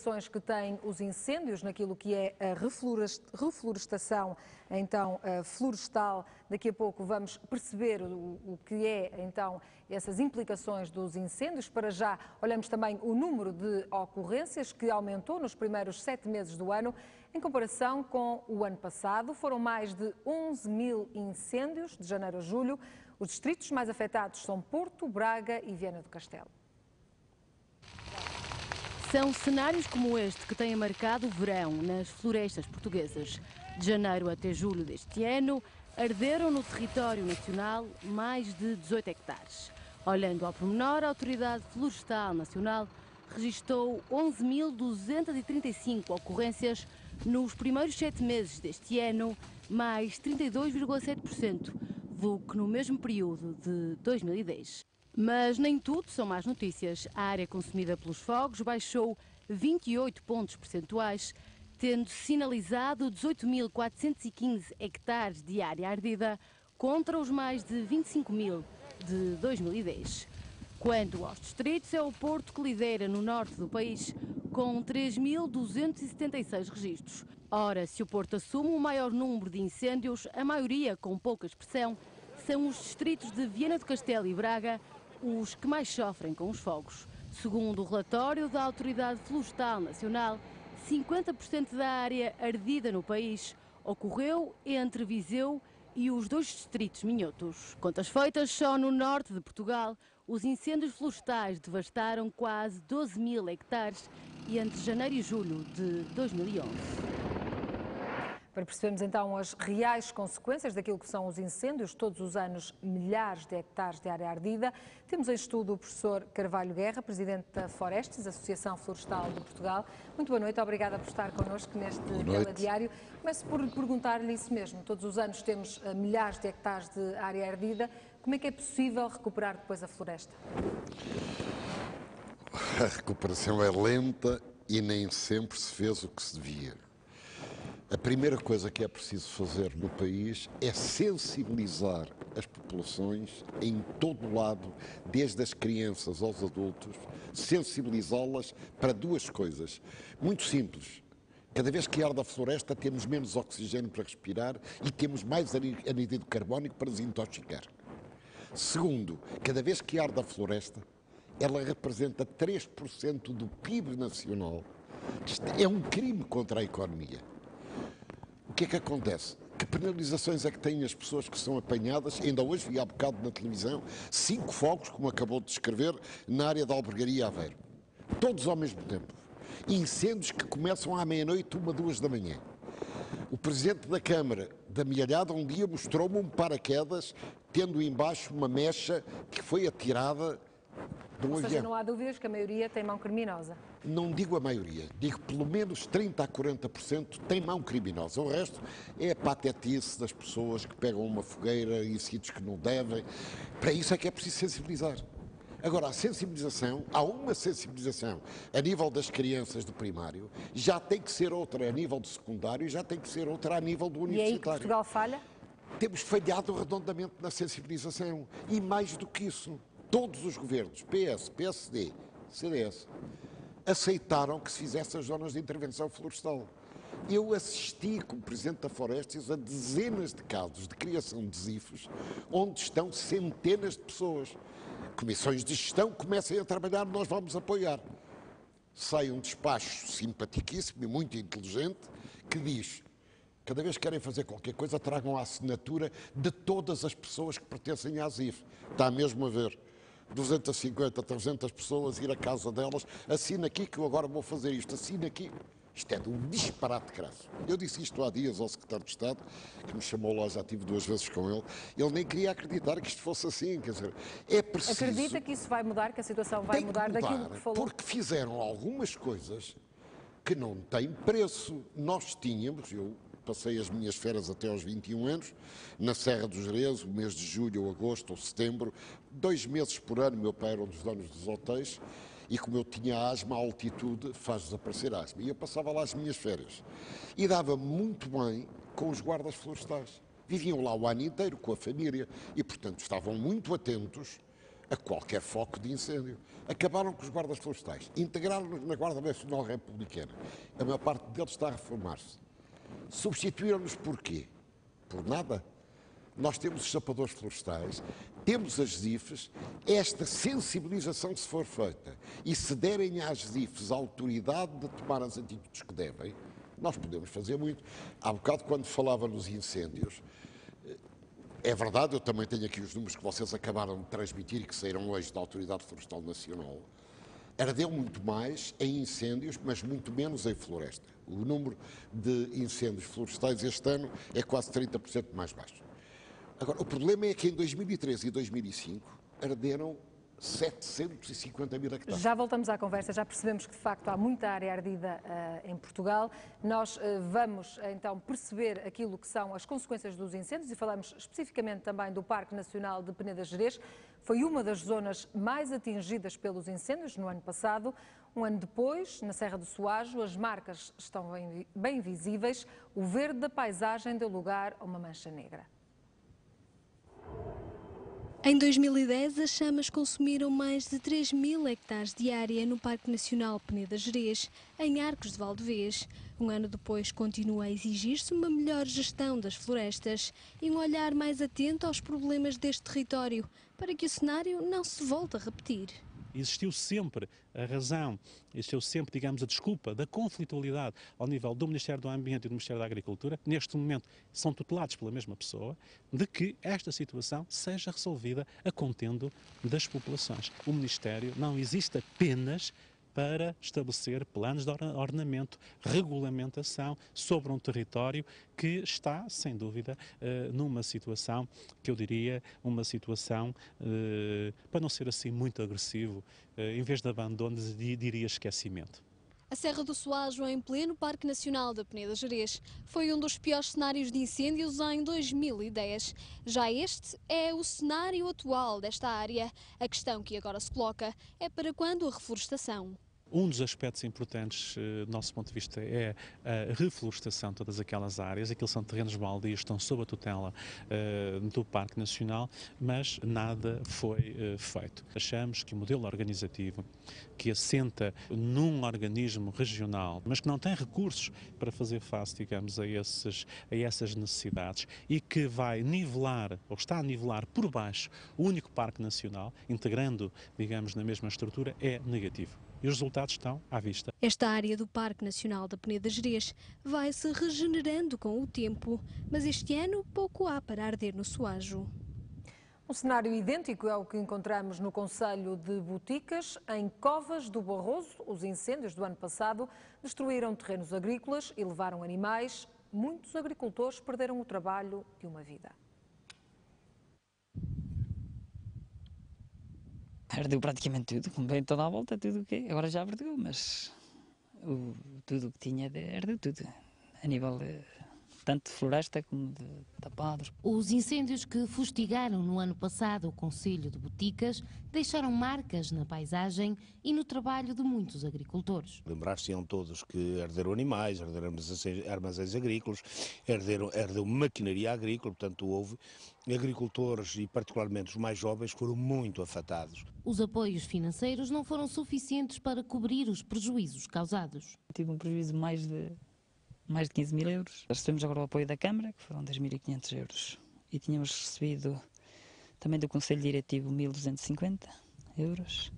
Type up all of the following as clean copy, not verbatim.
implicações que têm os incêndios naquilo que é a reflorestação, então, florestal. Daqui a pouco vamos perceber o que é, então, essas implicações dos incêndios. Para já, olhamos também o número de ocorrências que aumentou nos primeiros 7 meses do ano, em comparação com o ano passado. Foram mais de 11 mil incêndios de janeiro a julho. Os distritos mais afetados são Porto, Braga e Viana do Castelo. São cenários como este que têm marcado o verão nas florestas portuguesas. De janeiro até julho deste ano, arderam no território nacional mais de 18 hectares. Olhando ao pormenor, a Autoridade Florestal Nacional registou 11.235 ocorrências nos primeiros 7 meses deste ano, mais 32,7% do que no mesmo período de 2010. Mas nem tudo são más notícias. A área consumida pelos fogos baixou 28 pontos percentuais, tendo sinalizado 18.415 hectares de área ardida contra os mais de 25 mil de 2010. Quanto aos distritos, é o Porto que lidera no norte do país, com 3.276 registros. Ora, se o Porto assume o maior número de incêndios, a maioria com pouca expressão, são os distritos de Viana do Castelo e Braga os que mais sofrem com os fogos. Segundo o relatório da Autoridade Florestal Nacional, 50% da área ardida no país ocorreu entre Viseu e os 2 distritos minhotos. Contas feitas, só no norte de Portugal, os incêndios florestais devastaram quase 12 mil hectares entre janeiro e julho de 2011. Para percebermos então as reais consequências daquilo que são os incêndios, todos os anos milhares de hectares de área ardida, temos em estudo o professor Carvalho Guerra, presidente da Forestes, Associação Florestal de Portugal. Muito boa noite, obrigada por estar connosco neste telediário. Começo por perguntar-lhe isso mesmo, todos os anos temos milhares de hectares de área ardida, como é que é possível recuperar depois a floresta? A recuperação é lenta e nem sempre se fez o que se devia. A primeira coisa que é preciso fazer no país é sensibilizar as populações em todo o lado, desde as crianças aos adultos, sensibilizá-las para 2 coisas muito simples. Cada vez que arde a floresta temos menos oxigênio para respirar e temos mais anidrido carbónico para desintoxicar. Segundo, cada vez que arde a floresta, ela representa 3% do PIB nacional. Isto é um crime contra a economia. O que é que acontece? Que penalizações é que têm as pessoas que são apanhadas? Ainda hoje vi há bocado na televisão 5 fogos, como acabou de descrever, na área da Albergaria Aveiro. Todos ao mesmo tempo. Incêndios que começam à meia-noite, 1, 2 da manhã. O presidente da Câmara da Milhalhada um dia mostrou-me um paraquedas, tendo embaixo uma mecha que foi atirada de um avião. Ou seja, não há dúvidas que a maioria tem mão criminosa. Não digo a maioria, digo pelo menos 30% a 40% tem mão criminosa. O resto é a patetice das pessoas que pegam uma fogueira em sítios que não devem. Para isso é que é preciso sensibilizar. Agora, a sensibilização, há uma sensibilização a nível das crianças do primário, já tem que ser outra a nível do secundário, já tem que ser outra a nível do universitário. E é aí que Portugal falha? Temos falhado redondamente na sensibilização. E mais do que isso, todos os governos, PS, PSD, CDS, aceitaram que se fizesse as zonas de intervenção florestal. Eu assisti, como Presidente da Forestes, a dezenas de casos de criação de ZIFs, onde estão centenas de pessoas. Comissões de gestão comecem a trabalhar, nós vamos apoiar. Sai um despacho simpaticíssimo e muito inteligente que diz: cada vez que querem fazer qualquer coisa, tragam a assinatura de todas as pessoas que pertencem à ZIF. Está mesmo a ver 250, 300 pessoas, ir à casa delas, assina aqui que eu agora vou fazer isto, assina aqui. Isto é de um disparate crasso. Eu disse isto há dias ao secretário de Estado, que me chamou lá, já estive 2 vezes com ele. Ele nem queria acreditar que isto fosse assim. Quer dizer, é preciso... Acredita que isso vai mudar, que a situação vai mudar daquilo que falou? Porque fizeram algumas coisas que não têm preço. Nós tínhamos, eu passei as minhas férias até aos 21 anos, na Serra dos Jerez, o mês de julho ou agosto ou setembro, 2 meses por ano. Meu pai era um dos donos dos hotéis e, como eu tinha asma, a altitude faz desaparecer a asma. E eu passava lá as minhas férias. E dava muito bem com os guardas florestais. Viviam lá o ano inteiro com a família e, portanto, estavam muito atentos a qualquer foco de incêndio. Acabaram com os guardas florestais, integraram-nos na Guarda Nacional Republicana. A maior parte deles está a reformar-se. Substituíram-nos por quê? Por nada. Nós temos os sapadores florestais, temos as ZIFs, esta sensibilização, se for feita, e se derem às ZIFs a autoridade de tomar as atitudes que devem, nós podemos fazer muito. Há bocado, quando falava nos incêndios, é verdade, eu também tenho aqui os números que vocês acabaram de transmitir e que saíram hoje da Autoridade Florestal Nacional. Ardeu muito mais em incêndios, mas muito menos em floresta. O número de incêndios florestais este ano é quase 30% mais baixo. Agora, o problema é que em 2013 e 2005 arderam 750 mil hectares. Já voltamos à conversa, já percebemos que de facto há muita área ardida em Portugal. Nós vamos então perceber aquilo que são as consequências dos incêndios e falamos especificamente também do Parque Nacional de Peneda Gerês. Foi uma das zonas mais atingidas pelos incêndios no ano passado. Um ano depois, na Serra do Soajo, as marcas estão bem visíveis. O verde da paisagem deu lugar a uma mancha negra. Em 2010, as chamas consumiram mais de 3.000 hectares de área no Parque Nacional Peneda Gerês, em Arcos de Valdevez. Um ano depois, continua a exigir-se uma melhor gestão das florestas e um olhar mais atento aos problemas deste território, para que o cenário não se volte a repetir. Existiu sempre a razão, existiu sempre, digamos, a desculpa da conflitualidade ao nível do Ministério do Ambiente e do Ministério da Agricultura, neste momento são tutelados pela mesma pessoa, de que esta situação seja resolvida a contento das populações. O Ministério não existe apenas para estabelecer planos de ordenamento, regulamentação sobre um território que está, sem dúvida, numa situação, que eu diria, uma situação, para não ser assim muito agressivo, em vez de abandono, diria esquecimento. A Serra do Soajo, em pleno Parque Nacional da Peneda Gerês, foi um dos piores cenários de incêndios em 2010. Já este é o cenário atual desta área. A questão que agora se coloca é para quando a reflorestação? Um dos aspectos importantes do nosso ponto de vista é a reflorestação de todas aquelas áreas. Aqueles são terrenos baldios, estão sob a tutela do Parque Nacional, mas nada foi feito. Achamos que o modelo organizativo que assenta num organismo regional, mas que não tem recursos para fazer face, digamos, a essas necessidades e que vai nivelar, ou está a nivelar por baixo, o único Parque Nacional, integrando, digamos, na mesma estrutura, é negativo. E os resultados estão à vista. Esta área do Parque Nacional da Peneda Gerês vai se regenerando com o tempo, mas este ano pouco há para arder no Soajo. Um cenário idêntico é o que encontramos no concelho de Boticas, em Covas do Barroso. Os incêndios do ano passado destruíram terrenos agrícolas e levaram animais. Muitos agricultores perderam o trabalho e uma vida. Ardeu praticamente tudo, como vem toda a volta, tudo o que agora já ardeu, mas tudo o que tinha ardeu tudo, a nível tanto de floresta como de tapados. Os incêndios que fustigaram no ano passado o concelho de Boticas deixaram marcas na paisagem e no trabalho de muitos agricultores. Lembrar-se-ão todos que arderam animais, arderam armazéns agrícolas, ardeu maquinaria agrícola, portanto houve agricultores e particularmente os mais jovens que foram muito afetados. Os apoios financeiros não foram suficientes para cobrir os prejuízos causados. Tive um prejuízo de mais de 15 mil euros. Recebemos agora o apoio da Câmara, que foram 10.500 euros. E tínhamos recebido também do Conselho Diretivo 1.250 euros.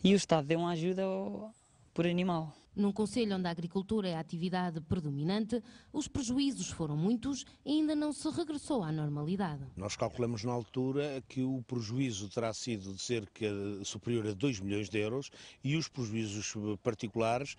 E o Estado deu uma ajuda por animal. Num concelho onde a agricultura é a atividade predominante, os prejuízos foram muitos e ainda não se regressou à normalidade. Nós calculamos na altura que o prejuízo terá sido de cerca superior a 2 milhões de euros e os prejuízos particulares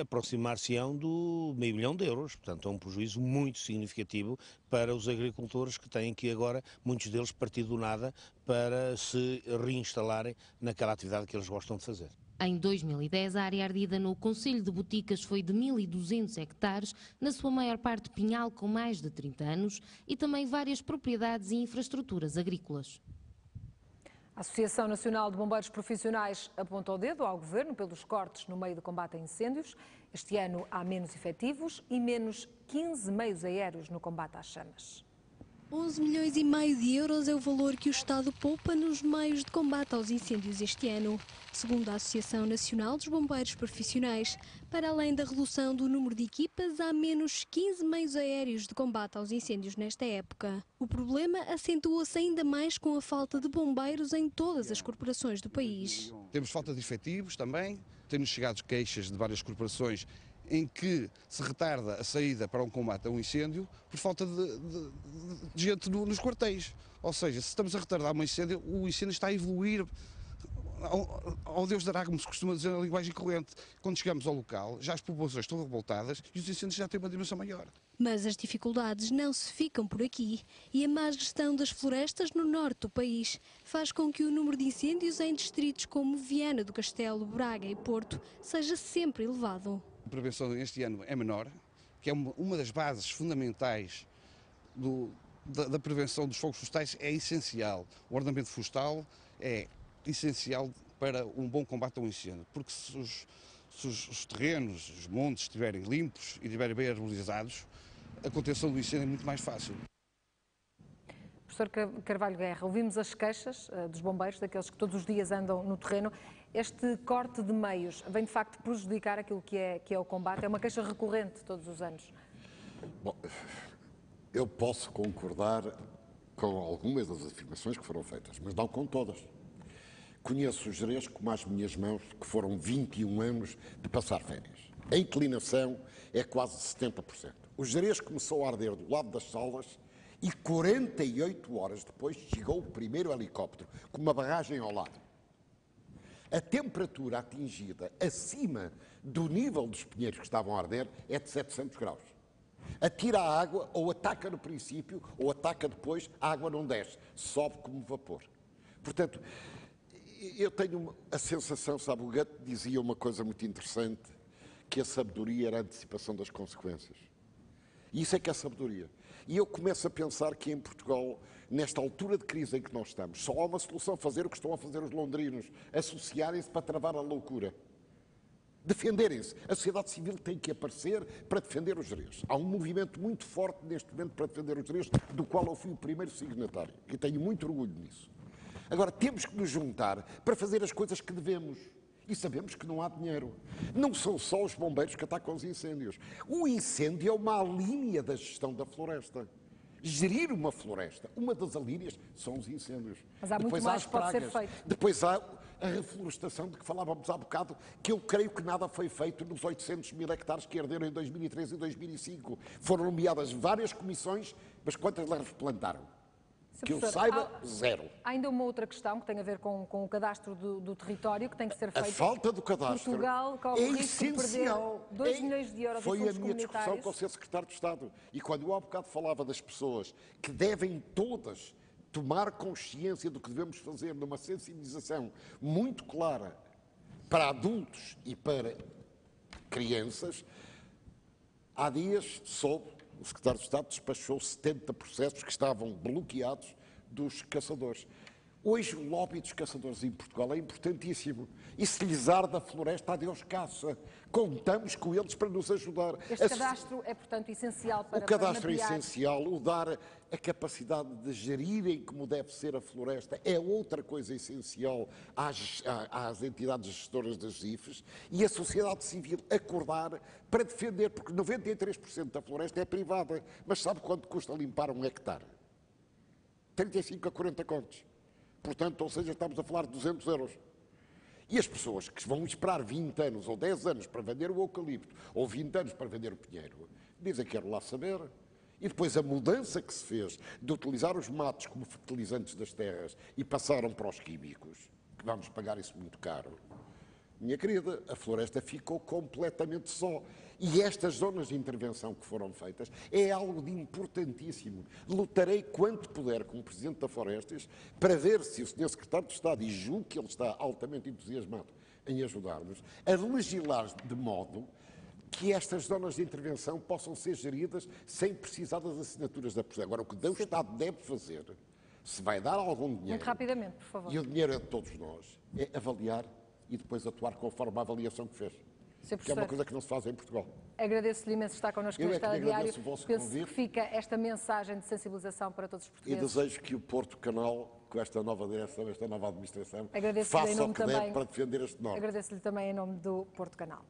aproximar-se-ão do meio milhão de euros. Portanto, é um prejuízo muito significativo para os agricultores que têm que agora, muitos deles, partir do nada para se reinstalarem naquela atividade que eles gostam de fazer. Em 2010, a área ardida no concelho de Boticas foi de 1.200 hectares, na sua maior parte pinhal com mais de 30 anos e também várias propriedades e infraestruturas agrícolas. A Associação Nacional de Bombeiros Profissionais aponta o dedo ao Governo pelos cortes no meio do combate a incêndios. Este ano há menos efetivos e menos 15 meios aéreos no combate às chamas. 11,5 milhões de euros é o valor que o Estado poupa nos meios de combate aos incêndios este ano, segundo a Associação Nacional dos Bombeiros Profissionais. Para além da redução do número de equipas, há menos 15 meios aéreos de combate aos incêndios nesta época. O problema acentua-se ainda mais com a falta de bombeiros em todas as corporações do país. Temos falta de efetivos também, temos chegado queixas de várias corporações em que se retarda a saída para um combate a um incêndio por falta de gente nos quartéis. Ou seja, se estamos a retardar um incêndio, o incêndio está a evoluir ao Deus dará, como se costuma dizer na linguagem corrente. Quando chegamos ao local, já as populações estão revoltadas e os incêndios já têm uma dimensão maior. Mas as dificuldades não se ficam por aqui e a má gestão das florestas no norte do país faz com que o número de incêndios em distritos como Viana do Castelo, Braga e Porto seja sempre elevado. A prevenção este ano é menor, que é uma das bases fundamentais da prevenção dos fogos florestais, é essencial. O ordenamento florestal é essencial para um bom combate ao incêndio, porque se os terrenos, os montes estiverem limpos e estiverem bem arborizados, a contenção do incêndio é muito mais fácil. Professor Carvalho Guerra, ouvimos as queixas dos bombeiros, daqueles que todos os dias andam no terreno. Este corte de meios vem de facto prejudicar aquilo que é o combate? É uma queixa recorrente todos os anos? Bom, eu posso concordar com algumas das afirmações que foram feitas, mas não com todas. Conheço o Gerês como as minhas mãos, que foram 21 anos de passar férias. A inclinação é quase 70%. O Gerês começou a arder do lado das salas e 48 horas depois chegou o primeiro helicóptero com uma barragem ao lado. A temperatura atingida acima do nível dos pinheiros que estavam a arder é de 700 graus. Atira a água, ou ataca no princípio, ou ataca depois, a água não desce, sobe como vapor. Portanto, eu tenho a sensação, sabe, o Goethe dizia uma coisa muito interessante, que a sabedoria era a antecipação das consequências. E isso é que é a sabedoria. E eu começo a pensar que em Portugal, nesta altura de crise em que nós estamos, só há uma solução: fazer o que estão a fazer os londrinos, associarem-se para travar a loucura. Defenderem-se. A sociedade civil tem que aparecer para defender os Gerês. Há um movimento muito forte neste momento para defender os Gerês, do qual eu fui o primeiro signatário, e tenho muito orgulho nisso. Agora, temos que nos juntar para fazer as coisas que devemos. E sabemos que não há dinheiro. Não são só os bombeiros que atacam os incêndios. O incêndio é uma alínea da gestão da floresta. Gerir uma floresta, uma das alíneas são os incêndios. Mas há muito mais que pode ser feito. Depois há a reflorestação de que falávamos há bocado, que eu creio que nada foi feito nos 800 mil hectares que arderam em 2003 e 2005. Foram nomeadas várias comissões, mas quantas las replantaram? Que eu saiba, zero. Há ainda uma outra questão que tem a ver com o cadastro do território, que tem que ser feito. A falta do cadastro Portugal corre o risco de perder 2 milhões de euros de fundos comunitários. Foi a minha discussão com o Sr. Secretário de Estado. E quando eu há bocado falava das pessoas que devem todas tomar consciência do que devemos fazer numa sensibilização muito clara para adultos e para crianças, há dias soube, o Secretário de Estado despachou 70 processos que estavam bloqueados dos caçadores. Hoje o lobby dos caçadores em Portugal é importantíssimo. E se lhes arde a floresta, a Deus caça. Contamos com eles para nos ajudar. Este cadastro é, portanto, essencial para o cadastro mapear. É essencial, o dar a capacidade de gerirem como deve ser a floresta é outra coisa essencial às entidades gestoras das IFES, e a sociedade civil acordar para defender, porque 93% da floresta é privada, mas sabe quanto custa limpar um hectare? 35 a 40 contos. Portanto, ou seja, estamos a falar de 200 euros. E as pessoas que vão esperar 20 anos ou 10 anos para vender o eucalipto, ou 20 anos para vender o pinheiro, dizem que quero lá saber. E depois a mudança que se fez de utilizar os matos como fertilizantes das terras e passaram para os químicos, que vamos pagar isso muito caro. Minha querida, a floresta ficou completamente só. E estas zonas de intervenção que foram feitas é algo de importantíssimo. Lutarei quanto puder como Presidente da Florestas para ver se o Sr. Secretário de Estado, e julgo que ele está altamente entusiasmado em ajudar-nos, a legislar de modo que estas zonas de intervenção possam ser geridas sem precisar das assinaturas da pessoa. Agora, o que o Estado deve fazer, se vai dar algum dinheiro... Muito rapidamente, por favor. E o dinheiro é de todos nós, é avaliar e depois atuar conforme a avaliação que fez. que é uma coisa que não se faz em Portugal. Agradeço-lhe imenso estar connosco Eu no é que lhe Estado Diário. agradeço o vosso Penso convite. que fica esta mensagem de sensibilização para todos os E portugueses. desejo que o Porto Canal, com esta nova direção, esta nova administração, Agradeço-lhe em faça o nome que deve também. para defender este norte. Agradeço-lhe também em nome do Porto Canal.